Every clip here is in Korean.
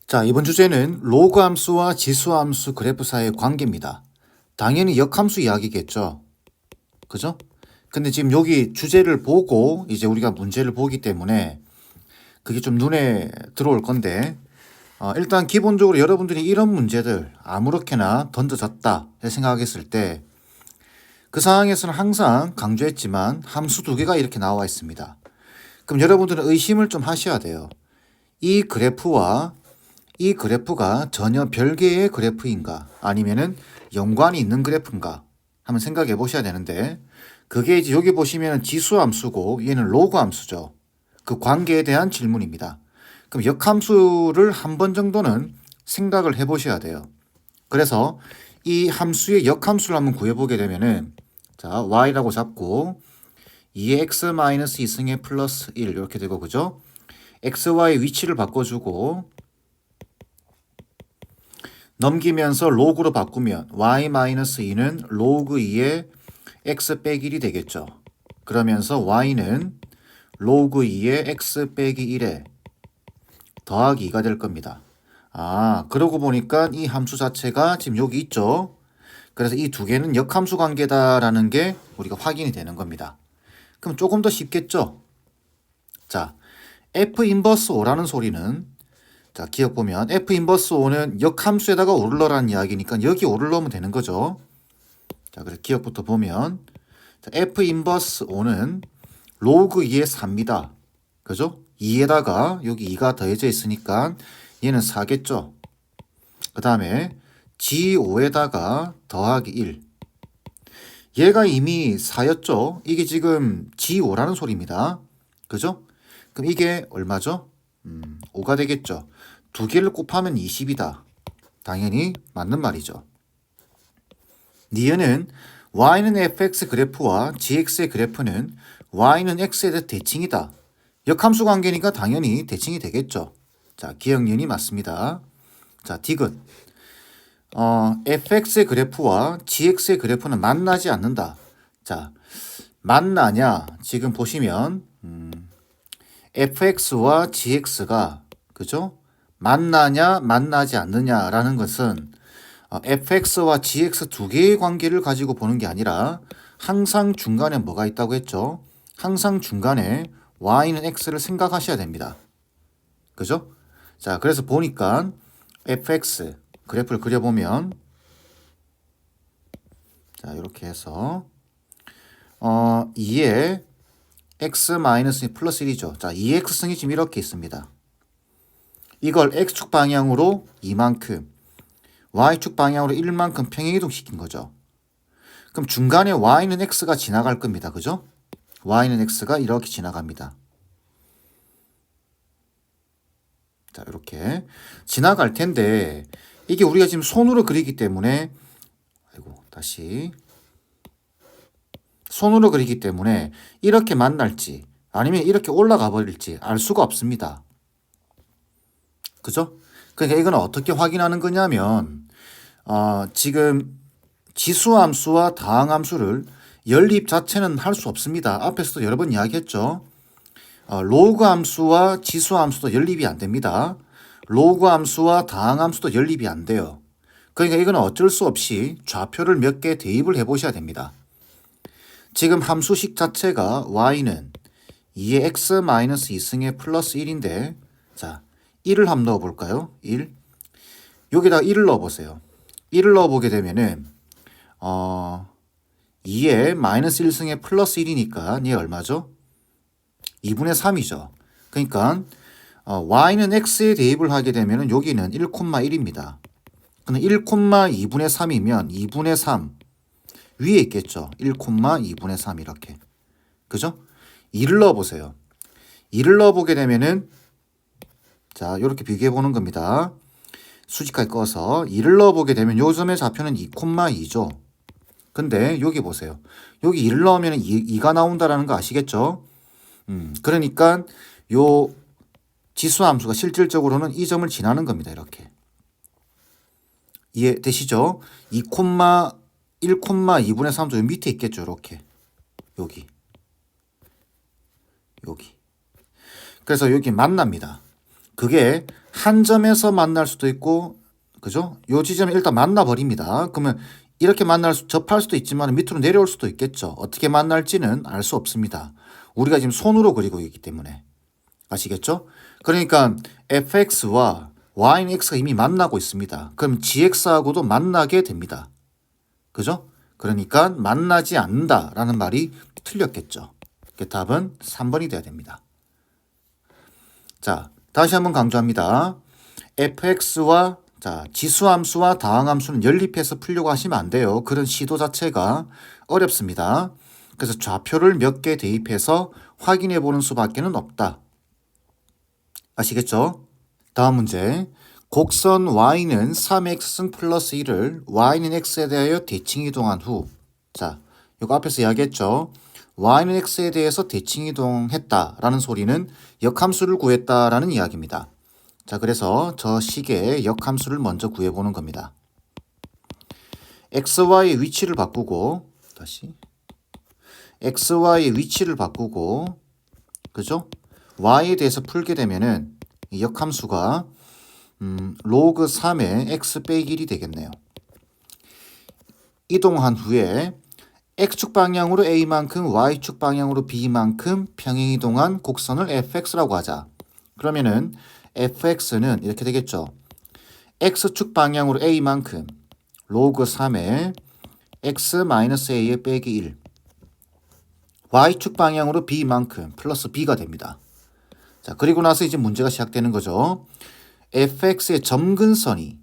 자, 이번 주제는 로그 함수와 지수 함수 그래프 사이의 관계입니다. 당연히 역함수 이야기겠죠. 그죠? 근데 지금 여기 주제를 보고 이제 우리가 문제를 보기 때문에 그게 좀 눈에 들어올 건데, 일단 기본적으로 여러분들이 이런 문제들 아무렇게나 던져졌다 생각했을 때 그 상황에서는 항상 강조했지만 함수 두 개가 이렇게 나와 있습니다. 그럼 여러분들은 의심을 좀 하셔야 돼요. 이 그래프와 이 그래프가 전혀 별개의 그래프인가 아니면은 연관이 있는 그래프인가 한번 생각해 보셔야 되는데, 그게 이제 여기 보시면 지수 함수고 얘는 로그 함수죠. 그 관계에 대한 질문입니다. 그럼 역함수를 한 번 정도는 생각을 해 보셔야 돼요. 그래서 이 함수의 역함수를 한번 구해보게 되면은, 자, y라고 잡고 2x-2승의 플러스 1 이렇게 되고, 그죠? xy 위치를 바꿔주고 넘기면서 로그로 바꾸면 y-2는 로그 2의 x 빼기 1이 되겠죠. 그러면서 y는 로그 2의 x 빼기 1에 더하기 2가 될 겁니다. 그러고 보니까 이 함수 자체가 지금 여기 있죠. 그래서 이 두 개는 역함수 관계다라는 게 우리가 확인이 되는 겁니다. 그럼 조금 더 쉽겠죠? 자, F 인버스 O라는 소리는, 자, 기억 보면 F 인버스 O는 역함수에다가 O를 넣으라는 이야기니까 여기 O를 넣으면 되는 거죠. 자, 그래서 기억부터 보면, 자, F 인버스 O는 로그 2의 4입니다. 그죠? 2에다가 여기 2가 더해져 있으니까 얘는 4겠죠. 그 다음에 G5에다가 더하기 1. 얘가 이미 4였죠. 이게 지금 G5라는 소리입니다. 그죠? 그럼 이게 얼마죠? 5가 되겠죠. 두 개를 곱하면 20이다. 당연히 맞는 말이죠. 니은은 y는 fx 그래프와 gx의 그래프는 y는 x에 대해 대칭이다. 역함수 관계니까 당연히 대칭이 되겠죠. 자, 기억니은이 맞습니다. 자, 디귿. fx의 그래프와 gx의 그래프는 만나지 않는다. 자, 만나냐? 지금 보시면 fx와 gx가, 그죠? 만나냐 만나지 않느냐라는 것은 fx와 gx 두 개의 관계를 가지고 보는 게 아니라 항상 중간에 뭐가 있다고 했죠? 항상 중간에 y는 x를 생각하셔야 됩니다. 그죠? 자, 그래서 보니까 fx 그래프를 그려보면, 자, 이렇게 해서 2에 x 마이너스 플러스 1이죠. 자, 2x승이 지금 이렇게 있습니다. 이걸 x축 방향으로 2만큼, y축 방향으로 1만큼 평행이동 시킨 거죠. 그럼 중간에 y는 x가 지나갈 겁니다. 그죠? y는 x가 이렇게 지나갑니다. 자, 이렇게 지나갈 텐데 이게 우리가 지금 손으로 그리기 때문에, 다시 손으로 그리기 때문에 이렇게 만날지 아니면 이렇게 올라가 버릴지 알 수가 없습니다. 그죠? 그러니까 이건 어떻게 확인하는 거냐면, 지금 지수함수와 다항함수를 연립 자체는 할 수 없습니다. 앞에서도 여러 번 이야기했죠. 로그 함수와 지수함수도 연립이 안 됩니다. 로그 함수와 다항함수도 연립이 안 돼요. 그러니까 이건 어쩔 수 없이 좌표를 몇 개 대입을 해 보셔야 됩니다. 지금 함수식 자체가 y는 2의 x-2승의 플러스 1인데, 자, 1을 한번 넣어 볼까요? 1. 여기다 1을 넣어 보세요. 1을 넣어 보게 되면은 2의 마이너스 1승의 플러스 1이니까 얘 얼마죠? 2분의 3이죠. 그러니까 y는 x에 대입을 하게 되면 여기는 1,1입니다. 근데 1,2분의 3이면 2분의 3 위에 있겠죠. 1,2분의 3 이렇게. 그죠? 2를 넣어보세요. 2를 넣어보게 되면은, 자, 이렇게 비교해 보는 겁니다. 수직하게 꺼서 2를 넣어보게 되면 요 점의 좌표는 2,2죠. 근데 여기 보세요. 여기 2를 넣으면 2가 나온다라는 거 아시겠죠? 그러니까 요 지수함수가 실질적으로는 이 점을 지나는 겁니다. 이렇게. 이해되시죠? 1,2분의 3도 밑에 있겠죠. 이렇게. 여기. 그래서 여기 만납니다. 그게 한 점에서 만날 수도 있고, 그죠? 요 지점에 일단 만나버립니다. 그러면 이렇게 접할 수도 있지만 밑으로 내려올 수도 있겠죠. 어떻게 만날지는 알 수 없습니다. 우리가 지금 손으로 그리고 있기 때문에. 아시겠죠? 그러니까 fx와 y는 x가 이미 만나고 있습니다. 그럼 gx하고도 만나게 됩니다. 그죠? 그러니까 만나지 않는다라는 말이 틀렸겠죠. 답은 3번이 돼야 됩니다. 자, 다시 한번 강조합니다. fx와 지수함수와 다항함수는 연립해서 풀려고 하시면 안 돼요. 그런 시도 자체가 어렵습니다. 그래서 좌표를 몇 개 대입해서 확인해 보는 수밖에는 없다. 아시겠죠? 다음 문제. 곡선 y는 3x승 플러스 1을 y는 x에 대하여 대칭 이동한 후, 자, 이거 앞에서 이야기했죠. y는 x에 대해서 대칭 이동했다라는 소리는 역함수를 구했다라는 이야기입니다. 자, 그래서 저 식의 역함수를 먼저 구해보는 겁니다. xy의 위치를 바꾸고, 다시 xy의 위치를 바꾸고, 그죠? y에 대해서 풀게 되면은 이 역함수가 로그 3의 x 빼기 1이 되겠네요. 이동한 후에 x축 방향으로 a만큼 y축 방향으로 b만큼 평행이동한 곡선을 fx라고 하자. 그러면은 fx는 이렇게 되겠죠. x축 방향으로 a만큼 로그 3의 x-a의 빼기 1, y축 방향으로 b만큼 플러스 b가 됩니다. 자, 그리고 나서 이제 문제가 시작되는 거죠. fx의 점근선이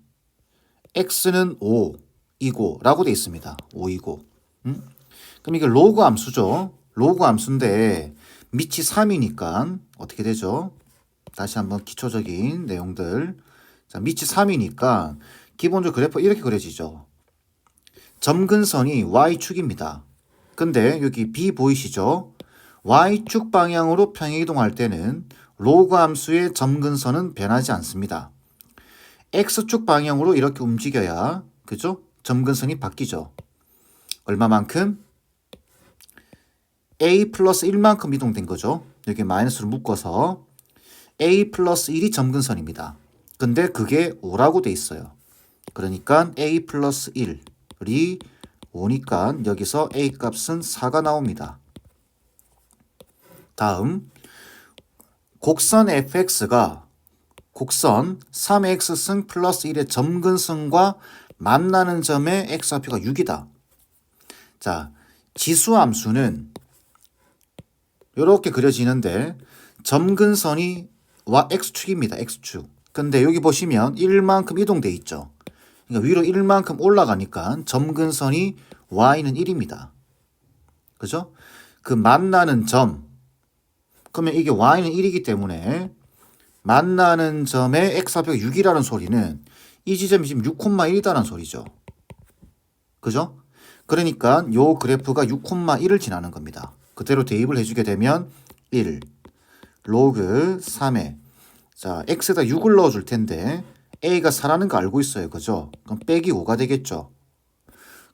x는 5이고 라고 되어 있습니다. 5이고. 그럼 이게 로그 함수죠. 로그 함수인데 밑이 3이니까 어떻게 되죠? 다시 한번 기초적인 내용들. 자, 밑이 3이니까 기본적으로 그래프 이렇게 그려지죠. 점근선이 y축입니다. 근데 여기 b 보이시죠? y축 방향으로 평행이동할 때는 로그 함수의 점근선은 변하지 않습니다. x축 방향으로 이렇게 움직여야, 그죠? 점근선이 바뀌죠. 얼마만큼? a 플러스 1만큼 이동된 거죠. 여기 마이너스를 묶어서 a 플러스 1이 점근선입니다. 근데 그게 5라고 돼 있어요. 그러니까 a 플러스 1이 5니까 여기서 a 값은 4가 나옵니다. 다음, 곡선 fx가 곡선 3x승 플러스 1의 점근선과 만나는 점의 x좌표가 6이다. 자, 지수함수는 이렇게 그려지는데 점근선이 x축입니다. x축. 근데 여기 보시면 1만큼 이동돼 있죠. 그러니까 위로 1만큼 올라가니까 점근선이 y는 1입니다. 그죠? 그 만나는 점, 그러면 이게 y는 1이기 때문에 만나는 점의 x좌표가 6이라는 소리는 이 지점이 지금 6,1이다는 소리죠. 그죠? 그러니까 요 그래프가 6,1을 지나는 겁니다. 그대로 대입을 해주게 되면 1 로그 3에, 자, x에다 6을 넣어줄 텐데 a가 4라는 거 알고 있어요. 그죠? 그럼 빼기 5가 되겠죠.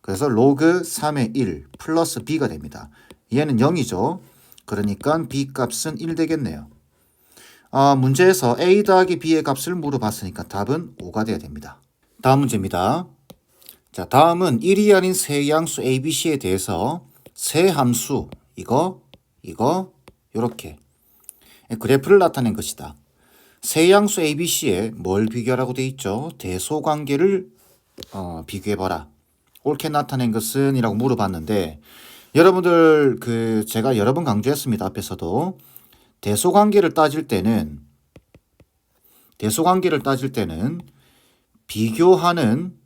그래서 로그 3의 1 플러스 b가 됩니다. 얘는 0이죠. 그러니까 b 값은 1 되겠네요. 문제에서 a 더하기 b의 값을 물어봤으니까 답은 5가 돼야 됩니다. 다음 문제입니다. 자, 다음은 1이 아닌 세 양수 abc에 대해서 세 함수 이거 요렇게 그래프를 나타낸 것이다. 세 양수 abc에 뭘 비교하라고 돼 있죠? 대소관계를 비교해봐라. 옳게 나타낸 것은 이라고 물어봤는데, 여러분들 제가 여러 번 강조했습니다. 앞에서도 대소관계를 따질 때는 비교하는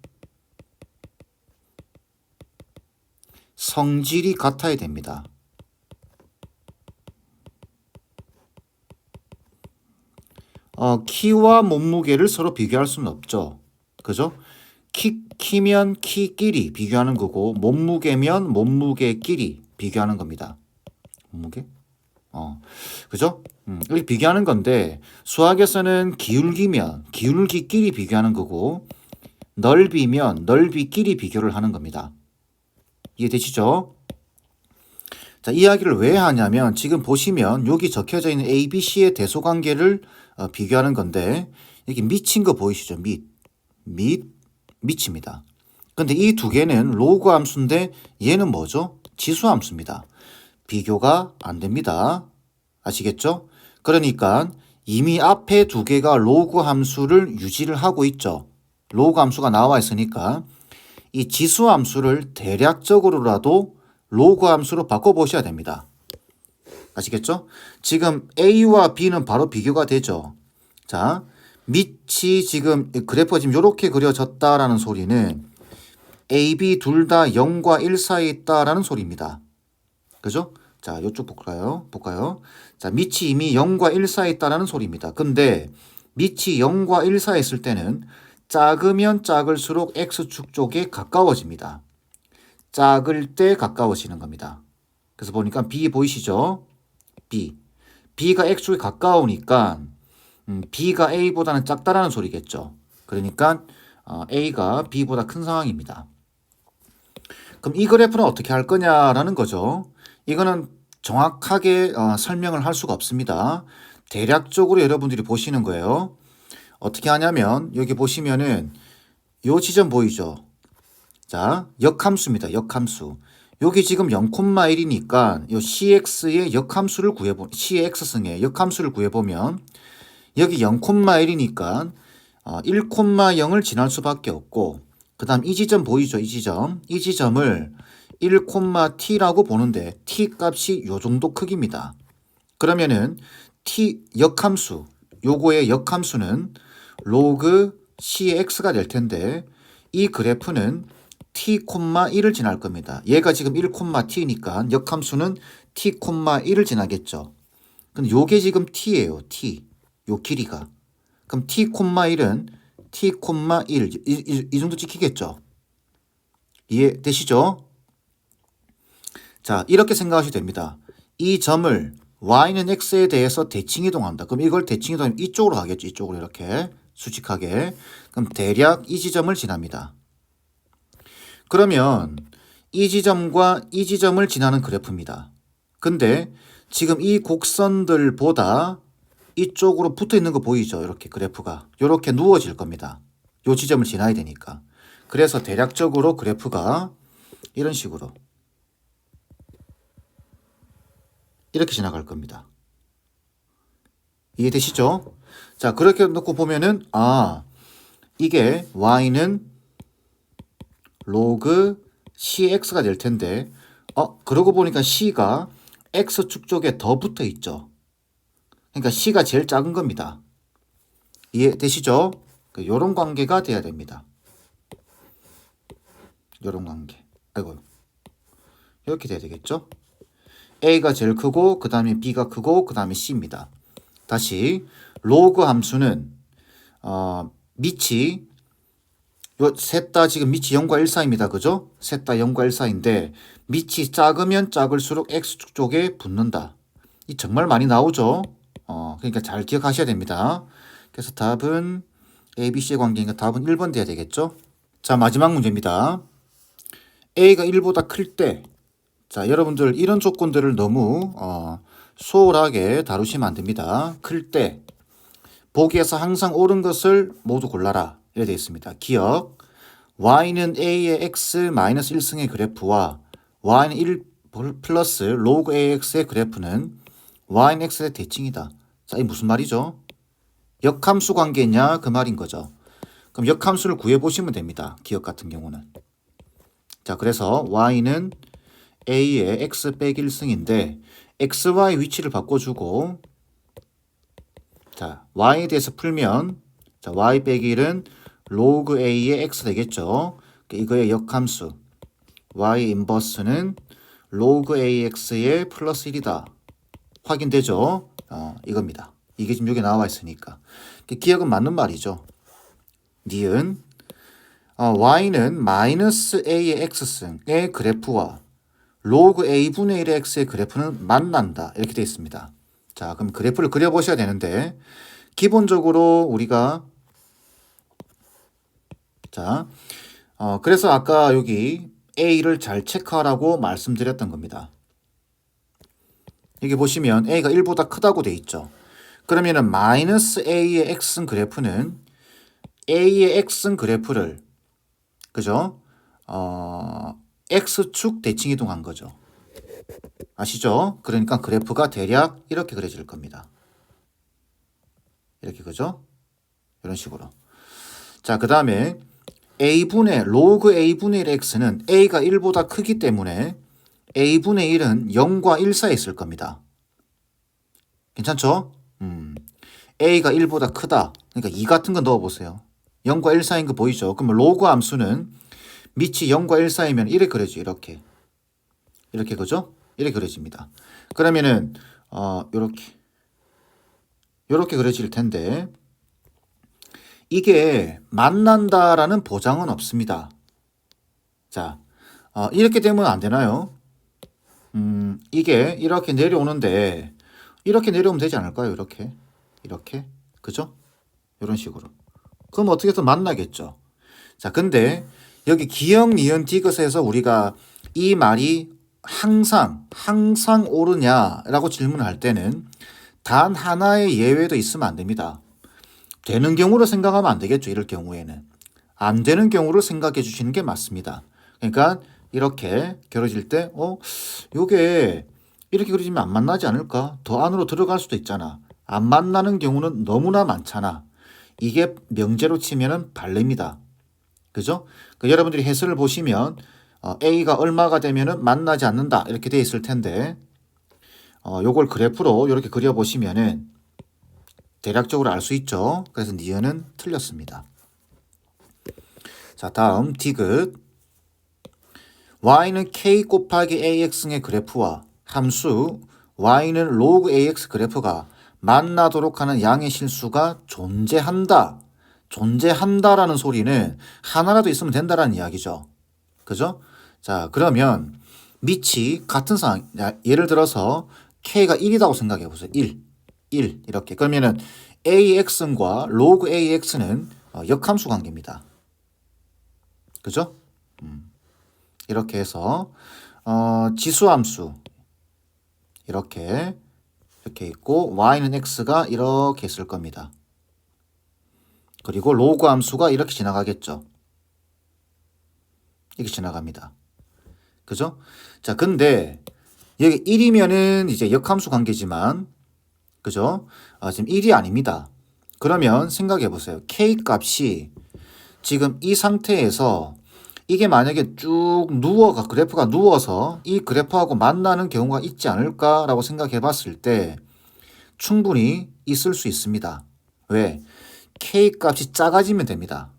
성질이 같아야 됩니다. 키와 몸무게를 서로 비교할 수는 없죠. 그죠? 키면 키끼리 비교하는 거고, 몸무게면 몸무게끼리 비교하는 겁니다. 몸무게? 그죠? 이렇게 비교하는 건데, 수학에서는 기울기면 기울기끼리 비교하는 거고, 넓이면 넓이끼리 비교를 하는 겁니다. 이해되시죠? 자, 이야기를 왜 하냐면 지금 보시면 여기 적혀져 있는 ABC의 대소관계를 비교하는 건데 여기 밑인 거 보이시죠? 밑입니다. 근데 이 두 개는 로그 함수인데 얘는 뭐죠? 지수 함수입니다. 비교가 안 됩니다. 아시겠죠? 그러니까 이미 앞에 두 개가 로그 함수를 유지를 하고 있죠. 로그 함수가 나와 있으니까 이 지수 함수를 대략적으로라도 로그 함수로 바꿔보셔야 됩니다. 아시겠죠? 지금 A와 B는 바로 비교가 되죠. 자, 밑이 지금 그래프가 지금 이렇게 그려졌다라는 소리는 A, B 둘 다 0과 1 사이에 있다라는 소리입니다. 그죠? 자, 이쪽 볼까요? 자, 밑이 이미 0과 1 사이에 있다라는 소리입니다. 근데 밑이 0과 1 사이에 있을 때는 작으면 작을수록 X축 쪽에 가까워집니다. 작을 때 가까워지는 겁니다. 그래서 보니까 B 보이시죠? B가 X축에 가까우니까 B가 A보다는 작다라는 소리겠죠. 그러니까 A가 B보다 큰 상황입니다. 그럼 이 그래프는 어떻게 할 거냐라는 거죠. 이거는 정확하게 설명을 할 수가 없습니다. 대략적으로 여러분들이 보시는 거예요. 어떻게 하냐면 여기 보시면은 요 지점 보이죠? 자, 역함수입니다. 역함수. 여기 지금 0,1이니까 요 cx의 역함수를 c의 x승의 역함수를 구해보면 여기 0,1이니까 1,0을 지날 수밖에 없고 그 다음 이 지점 보이죠? 이 지점을 1,t라고 보는데 t 값이 요 정도 크기입니다. 그러면은 t 역함수 요거의 역함수는 로그 c의 x가 될 텐데 이 그래프는 t,1을 지날 겁니다. 얘가 지금 1,t니까 역함수는 t,1을 지나겠죠. 근데 요게 지금 t예요. t. 요 길이가. 그럼 t,1은 t,1 이 정도 찍히겠죠. 이해되시죠? 자, 이렇게 생각하셔도 됩니다. 이 점을 y는 x에 대해서 대칭 이동한다. 그럼 이걸 대칭 이동하면 이쪽으로 가겠죠. 이쪽으로 이렇게 수직하게. 그럼 대략 이 지점을 지납니다. 그러면 이 지점과 이 지점을 지나는 그래프입니다. 근데 지금 이 곡선들보다 이쪽으로 붙어 있는 거 보이죠? 이렇게 그래프가. 이렇게 누워질 겁니다. 이 지점을 지나야 되니까. 그래서 대략적으로 그래프가 이런 식으로 이렇게 지나갈 겁니다. 이해되시죠? 자, 그렇게 놓고 보면은 이게 y는 로그 cx가 될 텐데 그러고 보니까 c가 x축 쪽에 더 붙어 있죠. 그러니까 c가 제일 작은 겁니다. 이해되시죠? 요런 관계가 돼야 됩니다. 요런 관계. 아이고. 이렇게 돼야 되겠죠? a가 제일 크고 그 다음에 b가 크고 그 다음에 c입니다. 다시 로그 함수는 밑이 셋 다 지금 밑이 0과 1 사이입니다. 그죠? 셋 다 0과 1 사이인데 밑이 작으면 작을수록 x축 쪽에 붙는다. 이 정말 많이 나오죠? 그러니까 잘 기억하셔야 됩니다. 그래서 답은 A, B, C의 관계니까 답은 1번 돼야 되겠죠? 자, 마지막 문제입니다. A가 1보다 클 때, 자, 여러분들 이런 조건들을 너무 소홀하게 다루시면 안 됩니다. 클 때, 보기에서 항상 옳은 것을 모두 골라라. 이렇게 되어 있습니다. 기억, y는 a의 x 마이너스 1승의 그래프와 y는 1 플러스 로그 ax의 그래프는 y는 x의 대칭이다. 자, 이게 무슨 말이죠? 역함수 관계냐 그 말인 거죠. 그럼 역함수를 구해보시면 됩니다. 기억 같은 경우는. 자, 그래서 y는 a의 x 빼기 1승인데 xy 위치를 바꿔주고 자, y에 대해서 풀면 자, y 빼기 1은 로그 a의 x 되겠죠. 이거의 역함수 y 인버스는 로그 ax의 플러스 1이다. 확인되죠? 이겁니다. 이게 지금 여기 나와 있으니까. 기억은 맞는 말이죠. 니은 y는 마이너스 a의 x승의 그래프와 로그 a분의 1의 x의 그래프는 만난다. 이렇게 되어 있습니다. 자, 그럼 그래프를 그려보셔야 되는데 기본적으로 우리가 자, 그래서 아까 여기 a를 잘 체크하라고 말씀드렸던 겁니다. 여기 보시면 a가 1보다 크다고 돼 있죠. 그러면은 마이너스 a의 x승 그래프는 a의 x승 그래프를 그죠? x축 대칭 이동한 거죠. 아시죠? 그러니까 그래프가 대략 이렇게 그려질 겁니다. 이렇게 그죠? 이런 식으로. 자, 그 다음에 a분의 로그 a분의 1 x는 a가 1보다 크기 때문에 a분의 1은 0과 1 사이에 있을 겁니다. 괜찮죠? a가 1보다 크다. 그러니까 2 같은 거 넣어보세요. 0과 1 사이인 거 보이죠? 그러면 로그 함수는 밑이 0과 1 사이면 이렇게 그려져. 이렇게. 이렇게 그죠? 이렇게 그려집니다. 그러면은 요렇게 그려질 텐데 이게 만난다라는 보장은 없습니다. 자, 이렇게 되면 안 되나요? 이게 이렇게 내려오는데 이렇게 내려오면 되지 않을까요? 이렇게 그죠? 이런 식으로. 그럼 어떻게 해서 만나겠죠? 자, 근데 여기 기역, 니은, 디귿에서 우리가 이 말이 항상 옳으냐라고 질문할 때는 단 하나의 예외도 있으면 안 됩니다. 되는 경우로 생각하면 안 되겠죠. 이럴 경우에는. 안 되는 경우로 생각해 주시는 게 맞습니다. 그러니까 이렇게 그려질 때 요게 이렇게 그려지면 안 만나지 않을까? 더 안으로 들어갈 수도 있잖아. 안 만나는 경우는 너무나 많잖아. 이게 명제로 치면은 발레입니다. 그죠? 여러분들이 해설을 보시면 A가 얼마가 되면은 만나지 않는다 이렇게 돼 있을 텐데 요걸 그래프로 이렇게 그려보시면은 대략적으로 알 수 있죠. 그래서 니은은 틀렸습니다. 자, 다음 디귿. y는 k 곱하기 ax의 그래프와 함수 y는 로그 ax 그래프가 만나도록 하는 양의 실수가 존재한다라는 소리는 하나라도 있으면 된다라는 이야기죠. 그죠? 자, 그러면 밑이 같은 상황, 예를 들어서 k가 1이라고 생각해 보세요. 1 이렇게. 그러면은 ax과 로그 ax는 역함수 관계입니다. 그죠? 이렇게 해서 지수함수 이렇게 있고 y는 x가 이렇게 있을 겁니다. 그리고 로그 함수가 이렇게 지나가겠죠. 이렇게 지나갑니다. 그죠? 자, 근데 여기 1이면은 이제 역함수 관계지만 그죠? 지금 1이 아닙니다. 그러면 생각해 보세요. k 값이 지금 이 상태에서 이게 만약에 쭉 그래프가 누워서 이 그래프하고 만나는 경우가 있지 않을까라고 생각해 봤을 때 충분히 있을 수 있습니다. 왜? K 값이 작아지면 됩니다.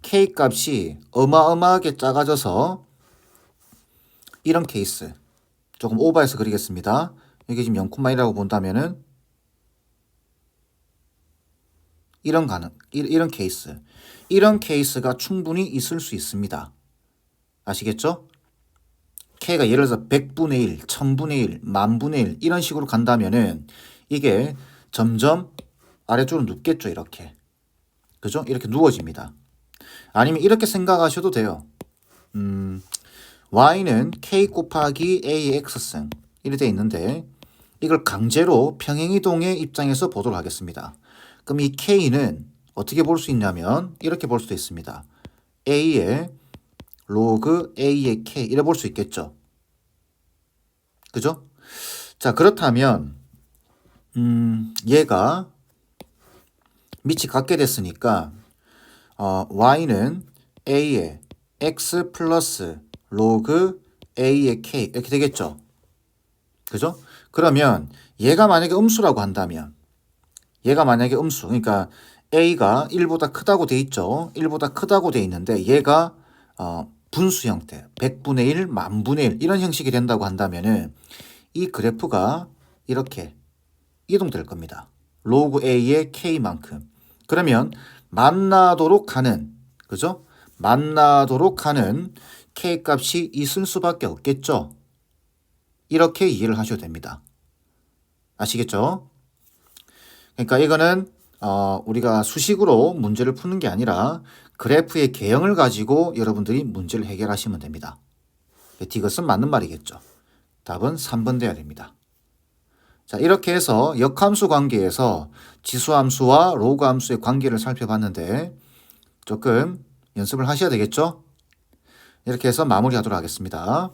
K 값이 어마어마하게 작아져서 이런 케이스. 조금 오버해서 그리겠습니다. 여기 지금 0,1이라고 본다면은 이런 케이스. 이런 케이스가 충분히 있을 수 있습니다. 아시겠죠? K가 예를 들어서 100분의 1, 1000분의 1, 만분의 1 이런 식으로 간다면은 이게 점점 아래쪽으로 눕겠죠. 이렇게. 그죠? 이렇게 누워집니다. 아니면 이렇게 생각하셔도 돼요. y는 k 곱하기 a의 x승 이렇게 돼 있는데 이걸 강제로 평행이동의 입장에서 보도록 하겠습니다. 그럼 이 k는 어떻게 볼 수 있냐면 이렇게 볼 수도 있습니다. a의 로그 a의 k 이래 볼 수 있겠죠. 그죠? 자, 그렇다면 얘가 밑이 같게 됐으니까 y는 a의 x 플러스 로그 a의 k 이렇게 되겠죠. 그죠? 그러면 얘가 만약에 음수라고 한다면 얘가 만약에 음수 그러니까 a가 1보다 크다고 돼 있죠. 1보다 크다고 돼 있는데 얘가 분수 형태 100분의 1, 만분의 1 이런 형식이 된다고 한다면은 이 그래프가 이렇게 이동될 겁니다. 로그 a의 k만큼. 그러면 만나도록 하는 그죠? 만나도록 하는 k 값이 있을 수밖에 없겠죠. 이렇게 이해를 하셔도 됩니다. 아시겠죠? 그러니까 이거는 우리가 수식으로 문제를 푸는 게 아니라 그래프의 개형을 가지고 여러분들이 문제를 해결하시면 됩니다. 디귿은 맞는 말이겠죠. 답은 3번 돼야 됩니다. 자, 이렇게 해서 역함수 관계에서 지수함수와 로그함수의 관계를 살펴봤는데 조금 연습을 하셔야 되겠죠? 이렇게 해서 마무리하도록 하겠습니다.